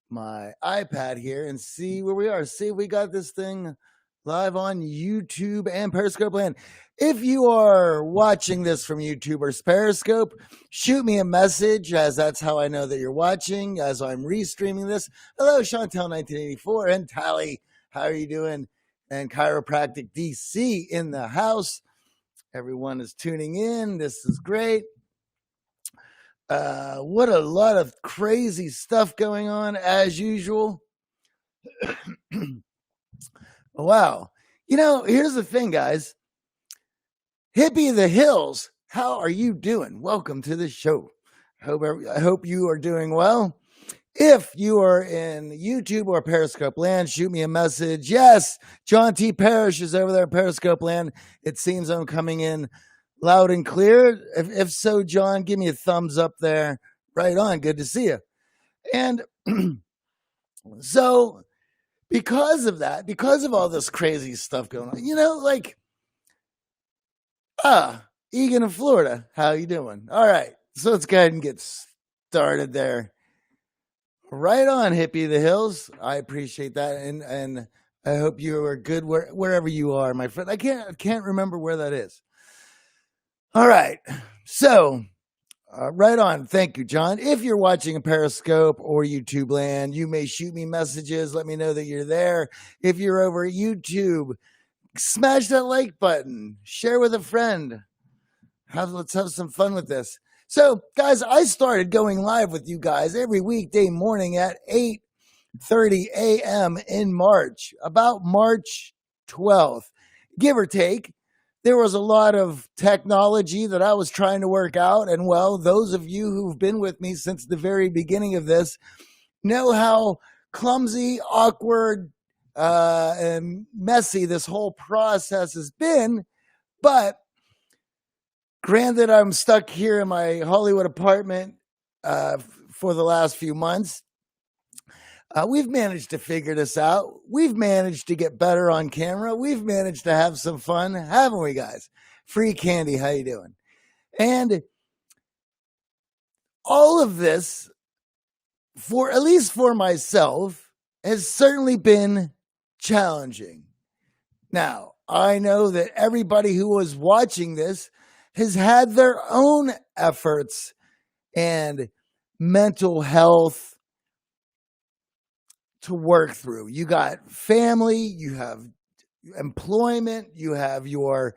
my iPad here and see where we are. See, we got this thing live on YouTube and Periscope land. If you are watching this from YouTube or Periscope, shoot me a message, as that's how I know that you're watching, as I'm restreaming this. Hello, Chantel1984 and Tally. How are you doing? And Chiropractic DC in the house. Everyone is tuning in. This is great. What a lot of crazy stuff going on as usual. Wow. Here's the thing, guys. Hippie of the Hills, how are you doing? Welcome to the show. I hope you are doing well. If you are in YouTube or Periscope land, shoot me a message. Yes, John T. Parrish is over there in Periscope land. It seems I'm coming in loud and clear. If so, John, give me a thumbs up there. Right on. Good to see you. And so because of that, because of all this crazy stuff going on, Egan in Florida, how you doing? All right. So let's go ahead and get started there. Right on, Hippie of the Hills. I appreciate that. And I hope you are good wherever you are, my friend. I can't remember where that is. All right. So, right on. Thank you, John. If you're watching a Periscope or YouTube land, you may shoot me messages. Let me know that you're there. If you're over at YouTube, smash that like button. Share with a friend. Let's have some fun with this. So, guys, I started going live with you guys every weekday morning at 8:30 a.m. in March, about March 12th, give or take. There was a lot of technology that I was trying to work out. And, well, those of you who've been with me since the very beginning of this know how clumsy, awkward, and messy this whole process has been. But granted, I'm stuck here in my Hollywood apartment for the last few months. We've managed to figure this out. We've managed to get better on camera. We've managed to have some fun, haven't we, guys? Free Candy, how you doing? And all of this, at least for myself, has certainly been challenging. Now, I know that everybody who was watching this has had their own efforts and mental health to work through. You got family, you have employment, you have your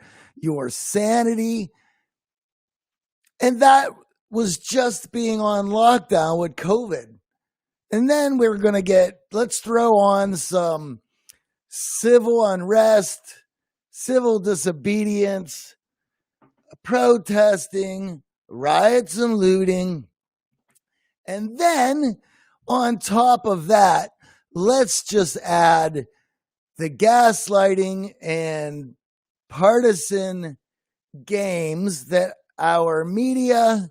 sanity. And that was just being on lockdown with COVID. And then we're going to let's throw on some civil unrest, civil disobedience, protesting, riots and looting. And then on top of that, let's just add the gaslighting and partisan games that our media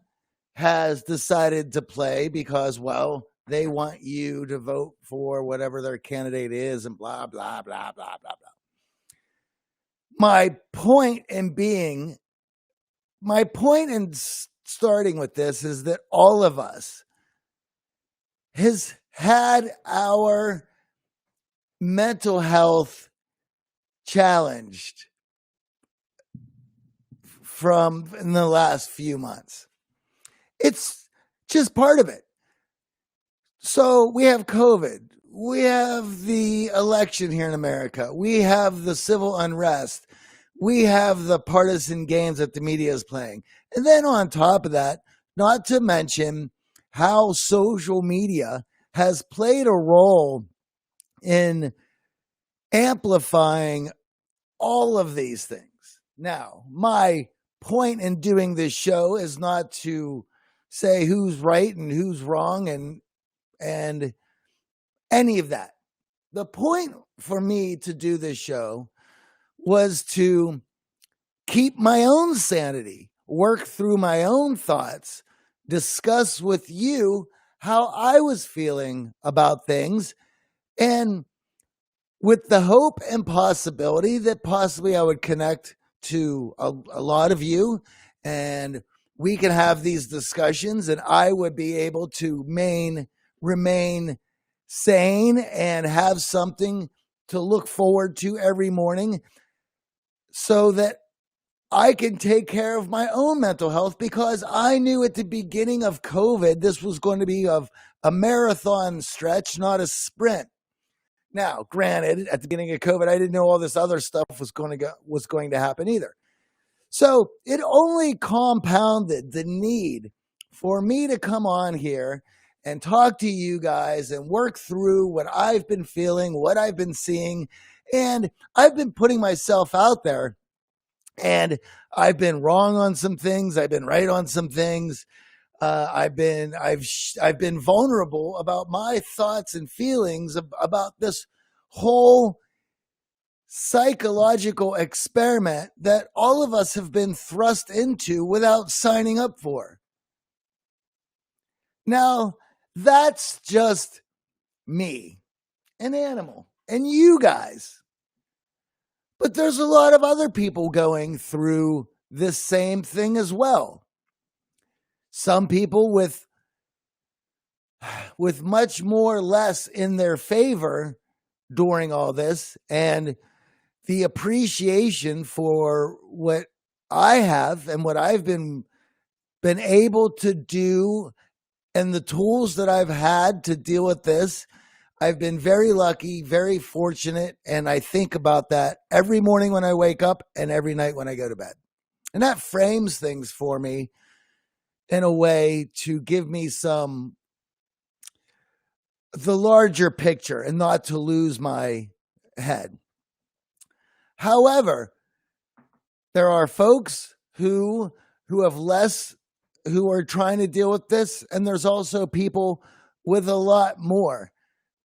has decided to play because, well, they want you to vote for whatever their candidate is and blah, blah, blah, blah, blah, blah. My point in starting with this is that all of us has had our mental health challenged in the last few months. It's just part of it. So we have COVID. We have the election here in America. We have the civil unrest. We have the partisan games that the media is playing. And then on top of that, not to mention how social media has played a role in amplifying all of these things. Now, my point in doing this show is not to say who's right and who's wrong and any of that. The point for me to do this show was to keep my own sanity, work through my own thoughts, discuss with you how I was feeling about things, and with the hope and possibility that possibly I would connect to a lot of you and we can have these discussions and I would be able to remain sane and have something to look forward to every morning so that I can take care of my own mental health, because I knew at the beginning of COVID, this was going to be a marathon stretch, not a sprint. Now, granted, at the beginning of COVID, I didn't know all this other stuff was going to happen either. So it only compounded the need for me to come on here and talk to you guys and work through what I've been feeling, what I've been seeing. And I've been putting myself out there, and I've been wrong on some things. I've been right on some things. I've been vulnerable about my thoughts and feelings about this whole psychological experiment that all of us have been thrust into without signing up for. Now, that's just me, an animal, and you guys. But there's a lot of other people going through this same thing as well. Some people with much more less in their favor during all this, and the appreciation for what I have and what I've been able to do and the tools that I've had to deal with this. I've been very lucky, very fortunate, and I think about that every morning when I wake up and every night when I go to bed. And that frames things for me in a way to give me the larger picture and not to lose my head. However, there are folks who have less, who are trying to deal with this, and there's also people with a lot more.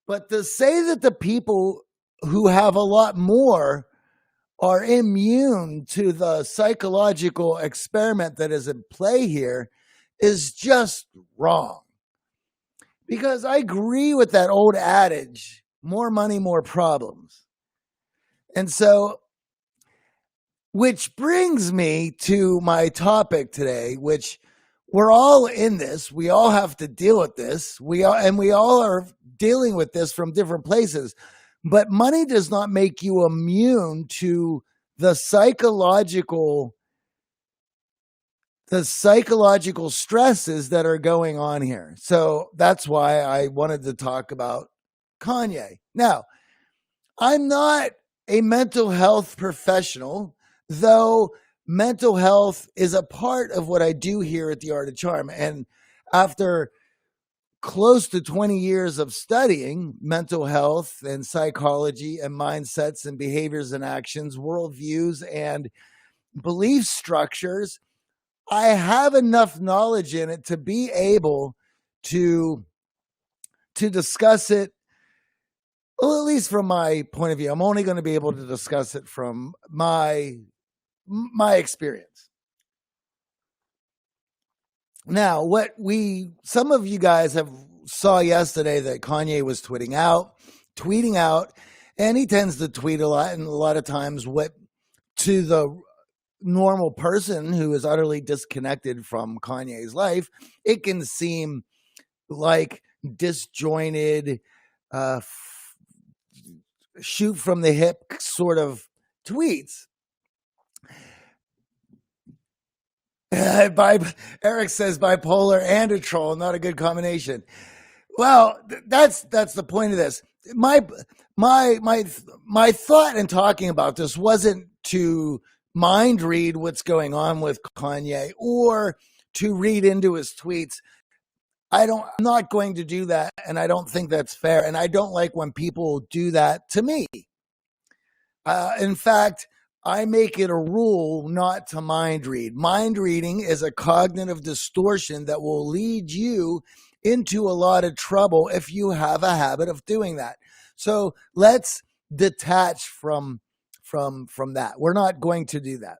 But to say that the people who have a lot more are immune to the psychological experiment that is in play here is just wrong. Because I agree with that old adage, more money, more problems. And so, which brings me to my topic today, which we're all in this. We all have to deal with this. We all are dealing with this from different places. But money does not make you immune to the psychological stresses that are going on here. So that's why I wanted to talk about Kanye. Now, I'm not a mental health professional, though mental health is a part of what I do here at the Art of Charm. And after close to 20 years of studying mental health and psychology and mindsets and behaviors and actions, worldviews and belief structures, I have enough knowledge in it to be able to discuss it. Well, at least from my point of view. I'm only going to be able to discuss it from my experience. Now, some of you guys have saw yesterday that Kanye was tweeting out, and he tends to tweet a lot, and a lot of times what to the normal person who is utterly disconnected from Kanye's life, it can seem like disjointed, shoot from the hip sort of tweets. Eric says bipolar and a troll, not a good combination. Well, that's the point of this. My thought in talking about this wasn't to mind read what's going on with Kanye or to read into his tweets. I'm not going to do that, and I don't think that's fair, and I don't like when people do that to me. In fact, I make it a rule not to mind read. Mind reading is a cognitive distortion that will lead you into a lot of trouble if you have a habit of doing that. So let's detach from that. We're not going to do that.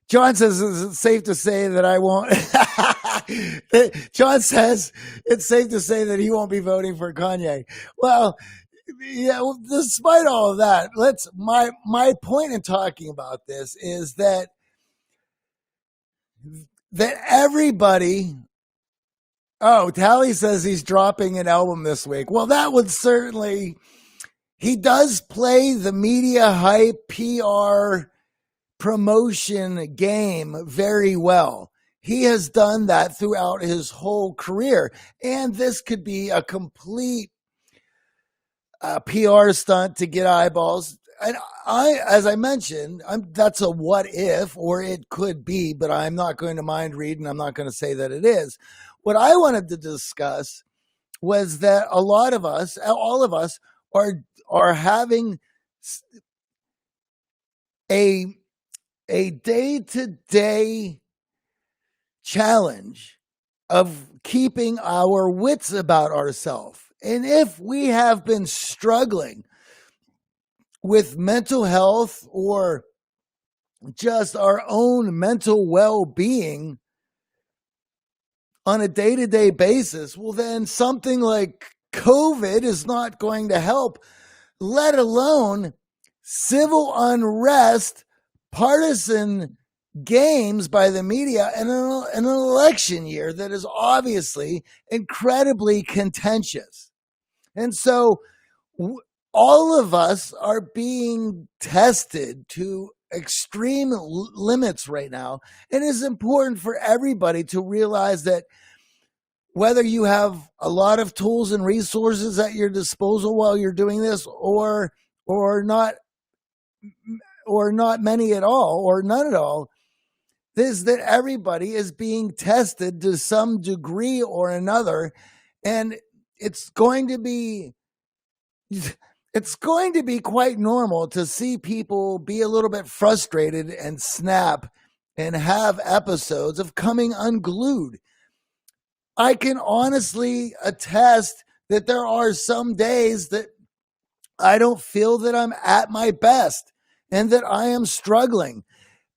John says, is it safe to say that I won't? John says it's safe to say that he won't be voting for Kanye. Well, yeah, despite all of that, my point in talking about this is that everybody Oh, Tally says he's dropping an album this week. Well, that would certainly, he does play the media hype PR promotion game very well. He has done that throughout his whole career. And this could be a complete PR stunt to get eyeballs. And as I mentioned, that's a what if, or it could be, but I'm not going to mind reading. I'm not going to say that it is. What I wanted to discuss was that a lot of us, all of us, are having a day-to-day challenge of keeping our wits about ourselves. And if we have been struggling with mental health or just our own mental well-being on a day-to-day basis, well, then something like COVID is not going to help, let alone civil unrest, partisan games by the media, and an election year that is obviously incredibly contentious. And so all of us are being tested to extreme limits right now. It is important for everybody to realize that whether you have a lot of tools and resources at your disposal while you're doing this, or not many at all, or none at all, is that everybody is being tested to some degree or another. And it's going to be quite normal to see people be a little bit frustrated and snap and have episodes of coming unglued. I can honestly attest that there are some days that I don't feel that I'm at my best and that I am struggling.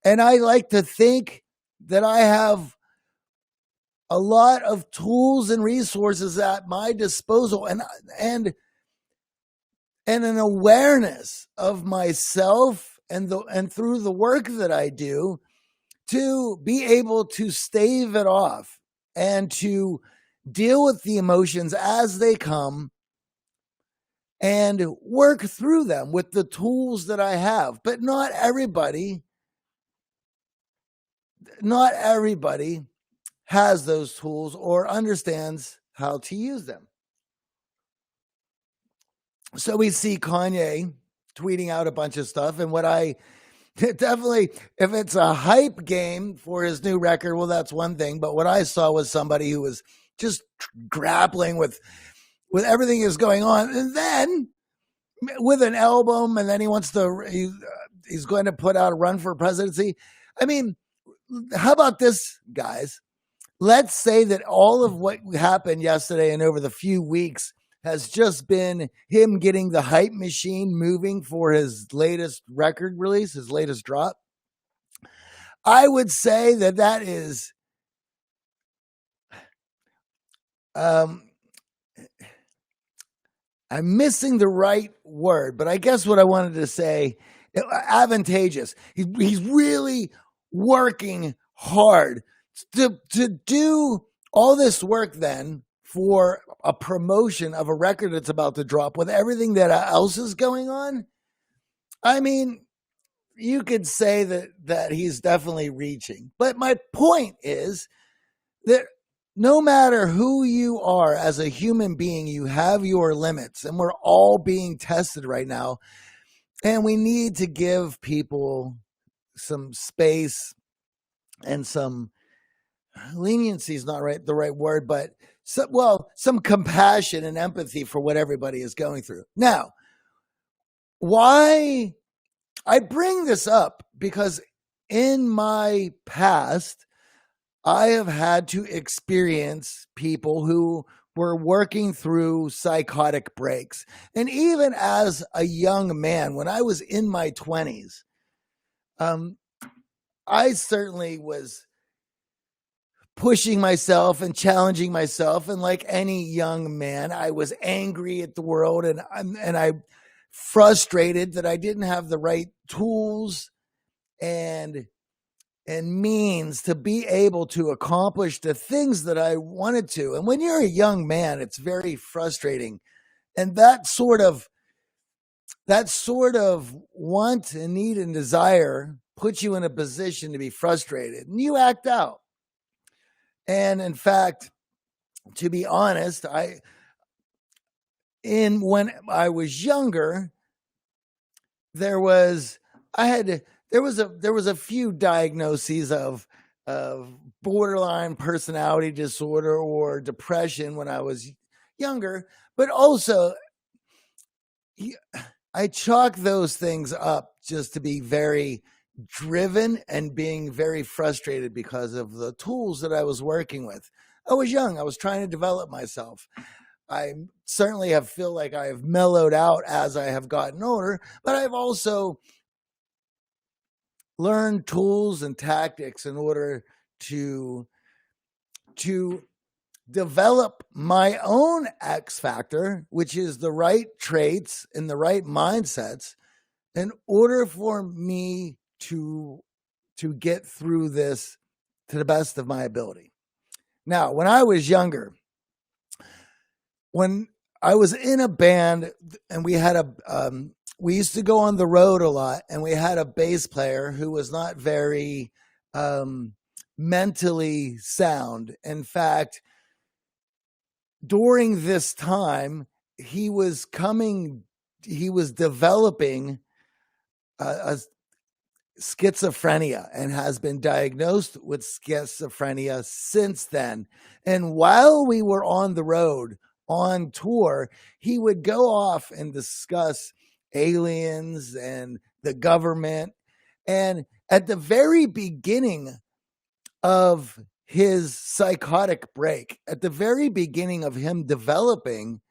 And I like to think that I have a lot of tools and resources at my disposal and an awareness of myself and through the work that I do to be able to stave it off and to deal with the emotions as they come and work through them with the tools that I have. But not everybody has those tools or understands how to use them. So we see Kanye tweeting out a bunch of stuff, and what I definitely, if it's a hype game for his new record, well, that's one thing. But what I saw was somebody who was just grappling with everything that's going on, and then with an album, and then he's going to put out a run for presidency. I mean, how about this, guys? Let's say that all of what happened yesterday and over the few weeks has just been him getting the hype machine moving for his latest record release, his latest drop. I would say that is I'm missing the right word, but I guess what I wanted to say, advantageous. He's really working hard to do all this work then for a promotion of a record that's about to drop with everything that else is going on. I mean, you could say that he's definitely reaching. But my point is that no matter who you are as a human being, you have your limits, and we're all being tested right now. And we need to give people some space and some leniency is not the right word, but some compassion and empathy for what everybody is going through. Now, why I bring this up, because in my past, I have had to experience people who were working through psychotic breaks. And even as a young man, when I was in my 20s, I certainly was pushing myself and challenging myself. And like any young man, I was angry at the world, and I frustrated that I didn't have the right tools and and means to be able to accomplish the things that I wanted to. And when you're a young man, it's very frustrating. And that sort of want and need and desire puts you in a position to be frustrated, and you act out. And in fact, to be honest, when I was younger, there was a few diagnoses of borderline personality disorder or depression when I was younger, but also I chalk those things up just to be very driven and being very frustrated because of the tools that I was working with. I was young. I was trying to develop myself. I certainly feel like I have mellowed out as I have gotten older, but I've also learned tools and tactics in order to develop my own X factor, which is the right traits and the right mindsets in order for me to get through this to the best of my ability. Now, when I was younger, when I was in a band and we used to go on the road a lot, and we had a bass player who was not very mentally sound. In fact, during this time, he was developing a schizophrenia and has been diagnosed with schizophrenia since then. And while we were on the road, on tour, he would go off and discuss aliens and the government. And at the very beginning of his psychotic break, at the very beginning of him developing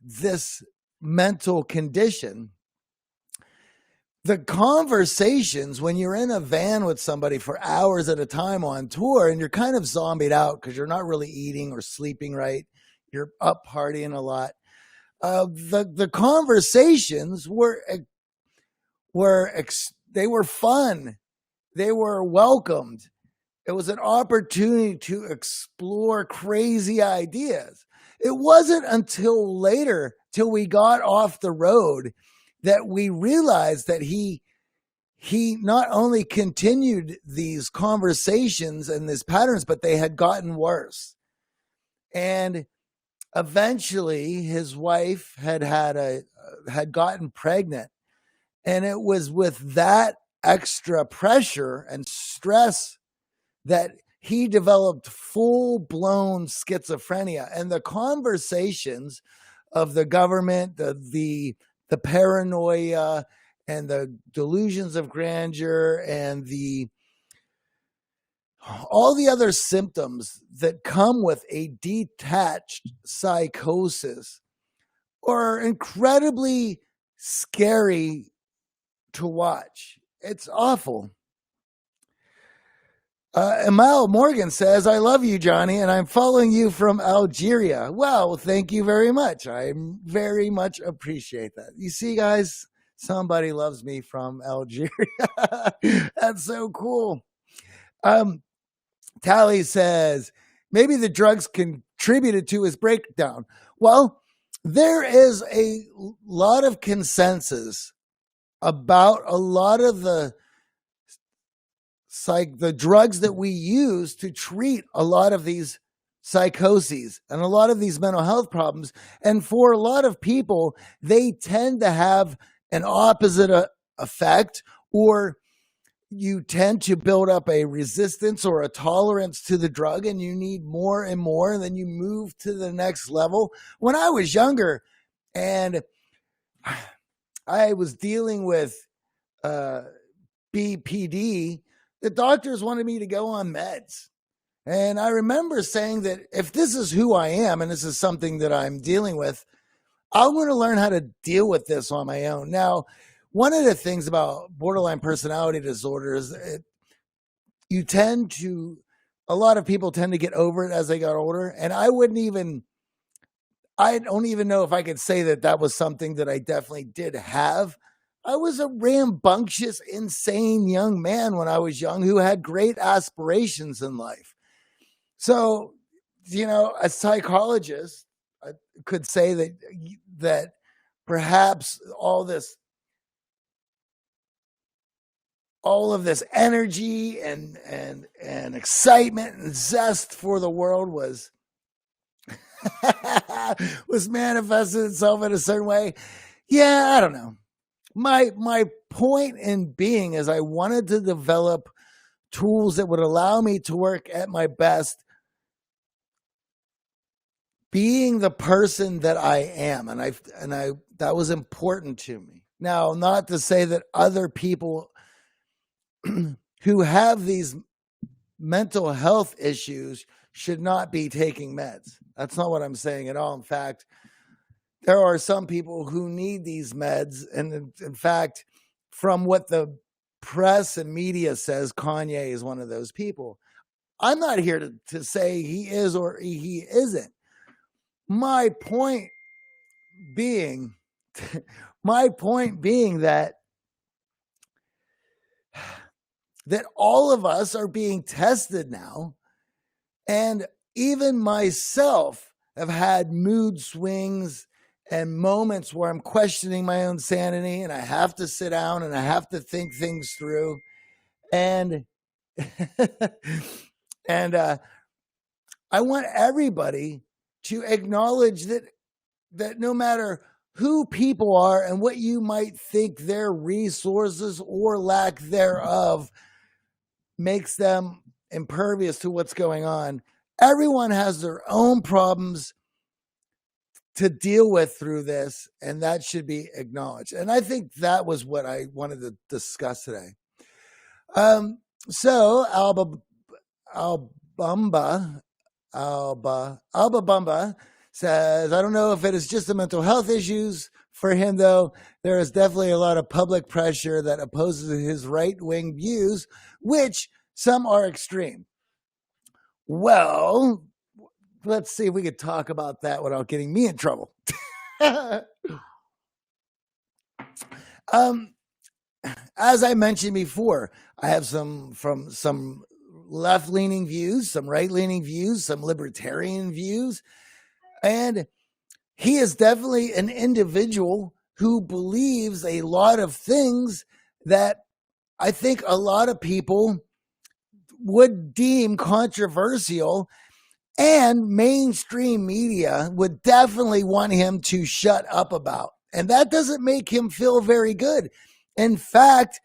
this mental condition, the conversations when you're in a van with somebody for hours at a time on tour and you're kind of zombied out because you're not really eating or sleeping right, you're up partying a lot. The conversations were fun. They were welcomed. It was an opportunity to explore crazy ideas. It wasn't until later, till we got off the road, that we realized that he not only continued these conversations and these patterns, but they had gotten worse. And eventually his wife had gotten pregnant, and it was with that extra pressure and stress that he developed full-blown schizophrenia. And the conversations of the government, the paranoia and the delusions of grandeur and all the other symptoms that come with a detached psychosis are incredibly scary to watch. It's awful. Amal Morgan says, I love you, Johnny, and I'm following you from Algeria. Well, thank you very much. I very much appreciate that. You see, guys, somebody loves me from Algeria. That's so cool. Tally says, maybe the drugs contributed to his breakdown. Well, there is a lot of consensus about a lot of the drugs that we use to treat a lot of these psychoses and a lot of these mental health problems. And for a lot of people, they tend to have an opposite effect, or you tend to build up a resistance or a tolerance to the drug, and you need more and more, and then you move to the next level. When I was younger and I was dealing with BPD, the doctors wanted me to go on meds. And I remember saying that if this is who I am and this is something that I'm dealing with, I'm going to learn how to deal with this on my own. Now, one of the things about borderline personality disorder is a lot of people tend to get over it as they got older. And I don't even know if I could say that was something that I definitely did have. I was a rambunctious, insane young man when I was young who had great aspirations in life. So, a psychologist could say that perhaps all of this energy and excitement and zest for the world was was manifested itself in a certain way. Yeah, I don't know. My point in being is I wanted to develop tools that would allow me to work at my best being the person that I am, and I that was important to me. Now, not to say that other people who have these mental health issues should not be taking meds. That's not what I'm saying at all. In fact, there are some people who need these meds. And in fact, from what the press and media says, Kanye is one of those people. I'm not here to say he is or he isn't. My point being, that all of us are being tested now. And even myself have had mood swings and moments where I'm questioning my own sanity, and I have to sit down and I have to think things through. And and I want everybody to acknowledge that no matter who people are and what you might think their resources or lack thereof makes them impervious to what's going on, everyone has their own problems to deal with through this, and that should be acknowledged. And I think that was what I wanted to discuss today. So Alba Bumba says, I don't know if it is just the mental health issues for him, though. There is definitely a lot of public pressure that opposes his right-wing views, which some are extreme. Well, let's see if we could talk about that without getting me in trouble. As I mentioned before, I have some left-leaning views, some right-leaning views, some libertarian views, and he is definitely an individual who believes a lot of things that I think a lot of people would deem controversial, and mainstream media would definitely want him to shut up about. And that doesn't make him feel very good. In fact,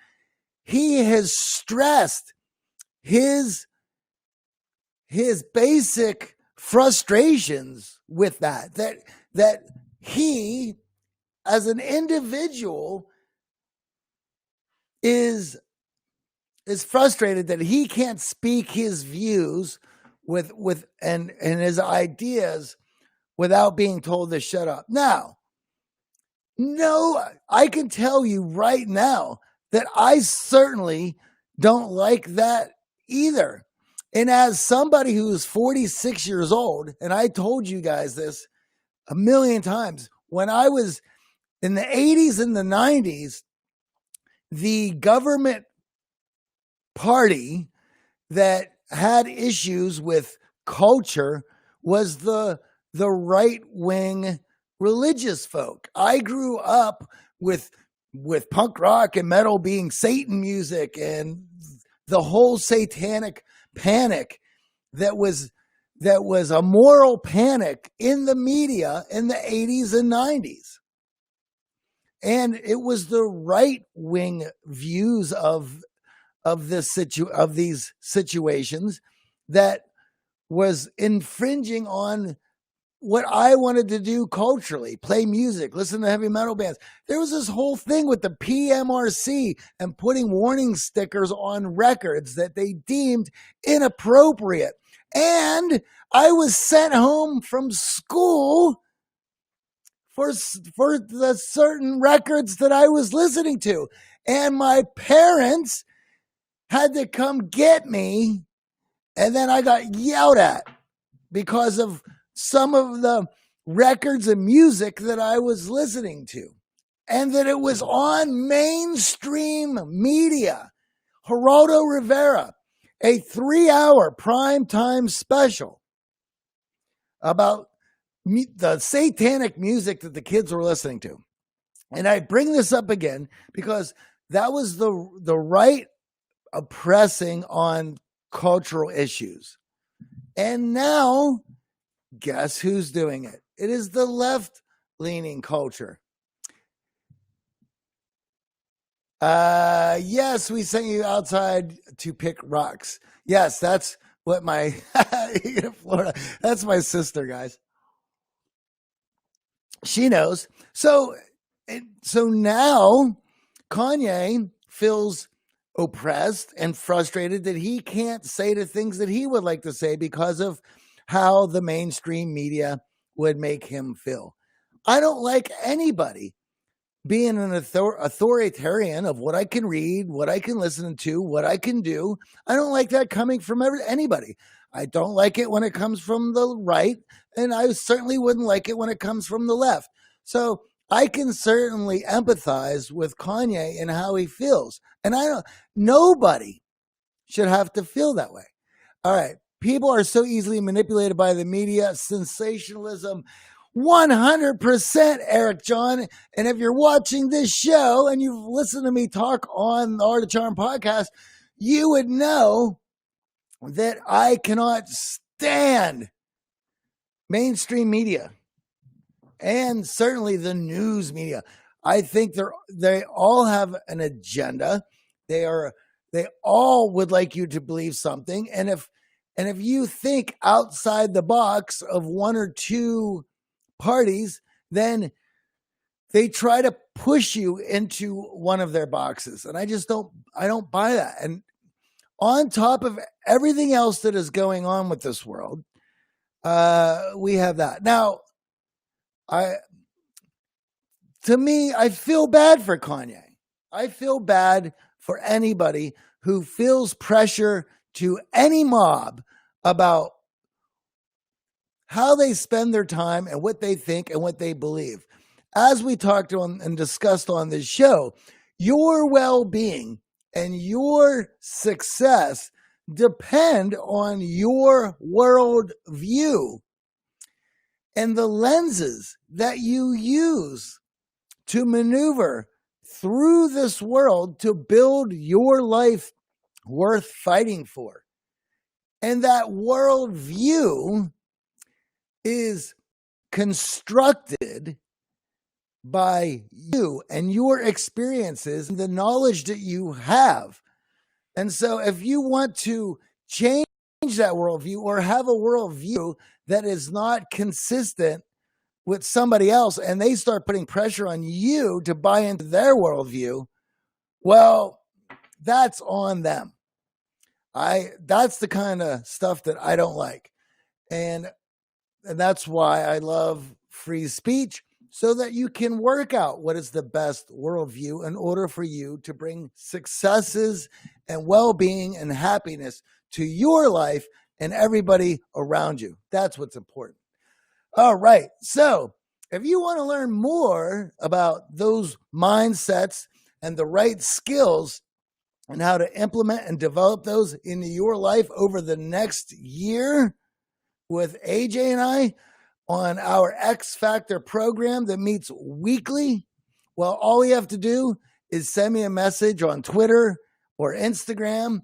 he has stressed his basic frustrations with that he as an individual is frustrated that he can't speak his views and his ideas without being told to shut up. Now, no, I can tell you right now that I certainly don't like that either. And as somebody who's 46 years old, and I told you guys this a million times, when I was in the 80s and the 90s, the government party that had issues with culture was the right-wing religious folk. I grew up with punk rock and metal being Satan music and the whole satanic panic that was a moral panic in the media in the 80s and 90s. And it was the right-wing views of these situations that was infringing on what I wanted to do culturally, play music, listen to heavy metal bands. There was this whole thing with the PMRC and putting warning stickers on records that they deemed inappropriate. And I was sent home from school for the certain records that I was listening to. And my parents had to come get me, and then I got yelled at because of some of the records and music that I was listening to. and that it was on mainstream media. Geraldo Rivera, a 3-hour primetime special about the satanic music that the kids were listening to. And I bring this up again because that was the right oppressing on cultural issues. And now, guess who's doing it? It is the left-leaning culture. Yes, we sent you outside to pick rocks. Yes, that's what my Florida. That's my sister, guys. She knows. So now Kanye feels oppressed and frustrated that he can't say the things that he would like to say because of how the mainstream media would make him feel. I don't like anybody being an authoritarian of what I can read, what I can listen to, what I can do. I don't like that coming from anybody. I don't like it when it comes from the right, and I certainly wouldn't like it when it comes from the left. So I can certainly empathize with Kanye and how he feels. And nobody should have to feel that way. All right. People are so easily manipulated by the media, sensationalism, 100%, Eric John. And if you're watching this show and you've listened to me talk on the Art of Charm podcast, you would know that I cannot stand mainstream media and certainly the news media. I think they all have an agenda. They all would like you to believe something. And if you think outside the box of one or two parties, then they try to push you into one of their boxes. And I don't buy that. And on top of everything else that is going on with this world, we have that. Now, to me, I feel bad for Kanye. I feel bad for anybody who feels pressure to any mob about how they spend their time and what they think and what they believe. As we talked on and discussed on this show, your well-being and your success depend on your world view and the lenses that you use to maneuver through this world to build your life worth fighting for. And that world view is constructed by you and your experiences and the knowledge that you have. And so if you want to change that worldview or have a worldview that is not consistent with somebody else and they start putting pressure on you to buy into their worldview, well, that's on them. That's the kind of stuff that I don't like. And that's why I love free speech, so that you can work out what is the best worldview in order for you to bring successes and well-being and happiness to your life and everybody around you. That's what's important. All right. So if you want to learn more about those mindsets and the right skills and how to implement and develop those into your life over the next year with AJ and I on our X-Factor program that meets weekly, well, all you have to do is send me a message on Twitter or Instagram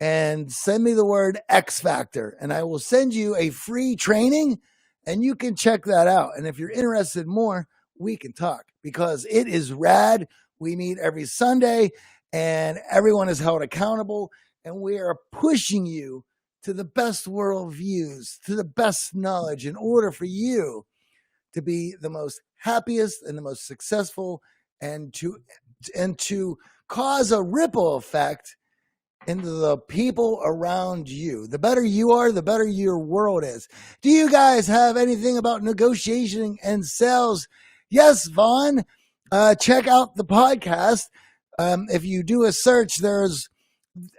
and send me the word X-Factor, and I will send you a free training, and you can check that out. And if you're interested more, we can talk, because it is rad. We meet every Sunday, and everyone is held accountable, and we are pushing you to the best worldviews, to the best knowledge in order for you to be the most happiest and the most successful, and to cause a ripple effect into the people around you. The better you are, the better your world is. Do you guys have anything about negotiation and sales? Yes, Vaughn. Check out the podcast. If you do a search, there's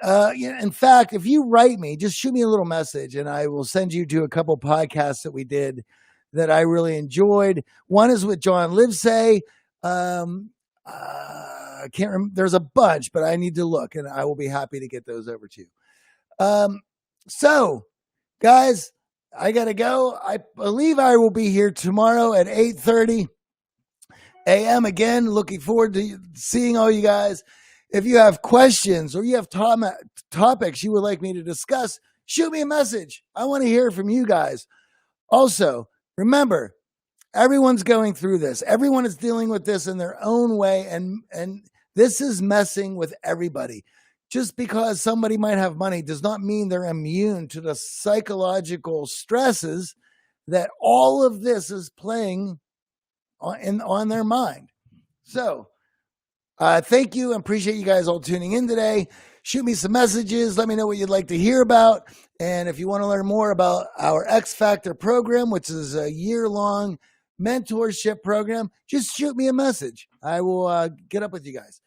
in fact, if you write me, just shoot me a little message and I will send you to a couple podcasts that we did that I really enjoyed. One is with John Livesay. I can't remember. There's a bunch, but I need to look, and I will be happy to get those over to you. So, guys, I gotta go. I believe I will be here tomorrow at 8:30 a.m. again. Looking forward to seeing all you guys. If you have questions or you have topics you would like me to discuss, shoot me a message. I want to hear from you guys. Also, remember, everyone's going through this. Everyone is dealing with this in their own way, and this is messing with everybody. Just because somebody might have money does not mean they're immune to the psychological stresses that all of this is playing on their mind. So, thank you and appreciate you guys all tuning in today. Shoot me some messages. Let me know what you'd like to hear about. And if you want to learn more about our X-Factor program, which is a year-long mentorship program, just shoot me a message. I will get up with you guys.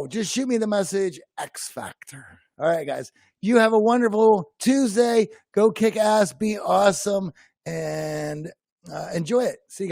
Just shoot me the message, X-Factor. All right, guys. You have a wonderful Tuesday. Go kick ass, be awesome, and enjoy it. See you guys.